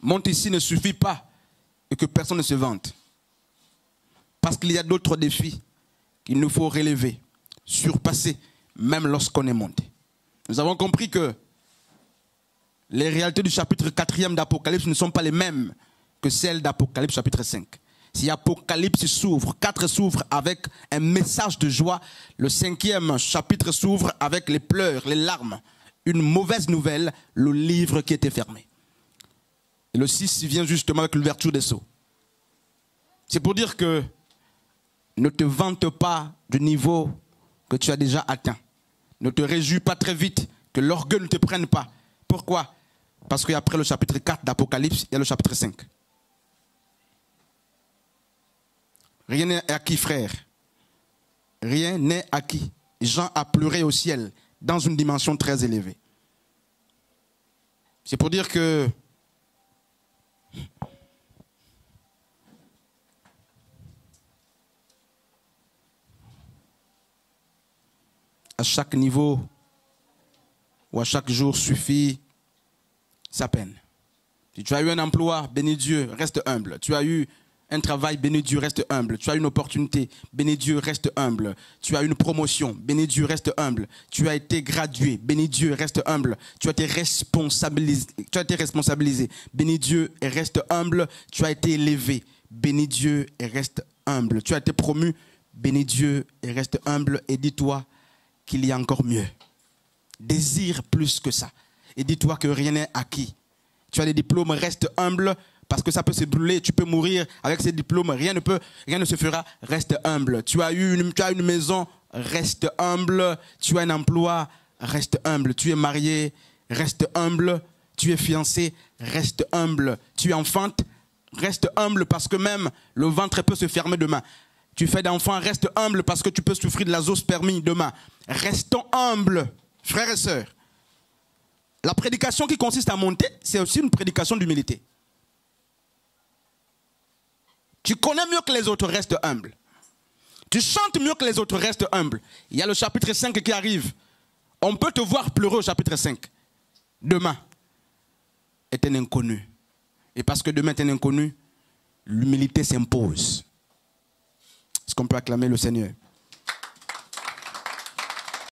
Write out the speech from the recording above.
monte ici ne suffit pas et que personne ne se vante. Parce qu'il y a d'autres défis qu'il nous faut relever, surpasser, même lorsqu'on est monté. Nous avons compris que les réalités du chapitre 4e d'Apocalypse ne sont pas les mêmes que celles d'Apocalypse chapitre 5. Si Apocalypse s'ouvre, 4 s'ouvre avec un message de joie, le 5e chapitre s'ouvre avec les pleurs, les larmes, une mauvaise nouvelle, le livre qui était fermé. Et le 6 vient justement avec l'ouverture des sceaux. C'est pour dire que ne te vante pas du niveau que tu as déjà atteint. Ne te réjouis pas très vite, que l'orgueil ne te prenne pas. Pourquoi? Parce qu'après le chapitre 4 d'Apocalypse, il y a le chapitre 5. Rien n'est acquis, frère. Rien n'est acquis. Jean a pleuré au ciel dans une dimension très élevée. C'est pour dire que à chaque niveau ou à chaque jour suffit sa peine. Si tu as eu un emploi, bénis Dieu, reste humble. Tu as eu un travail, bénis Dieu, reste humble. Tu as une opportunité, bénis Dieu, reste humble. Tu as une promotion, bénis Dieu, reste humble. Tu as été gradué, bénis Dieu, reste humble. Tu as été responsabilisé, bénis Dieu et reste humble. Tu as été élevé, bénis Dieu et reste humble. Tu as été promu, bénis Dieu et reste humble. Et dis-toi qu'il y a encore mieux. Désire plus que ça. Et dis-toi que rien n'est acquis. Tu as des diplômes, reste humble. Parce que ça peut se brûler, tu peux mourir avec ces diplômes, rien ne se fera, reste humble. Tu as une maison, reste humble. Tu as un emploi, reste humble. Tu es marié, reste humble. Tu es fiancé, reste humble. Tu es enfante, reste humble parce que même le ventre peut se fermer demain. Tu fais d'enfants, reste humble parce que tu peux souffrir de la zoospermie demain. Restons humbles, frères et sœurs. La prédication qui consiste à monter, c'est aussi une prédication d'humilité. Tu connais mieux que les autres, reste humble. Tu chantes mieux que les autres, reste humble. Il y a le chapitre 5 qui arrive. On peut te voir pleurer au chapitre 5. Demain est un inconnu. Et parce que demain est un inconnu, l'humilité s'impose. Est-ce qu'on peut acclamer le Seigneur?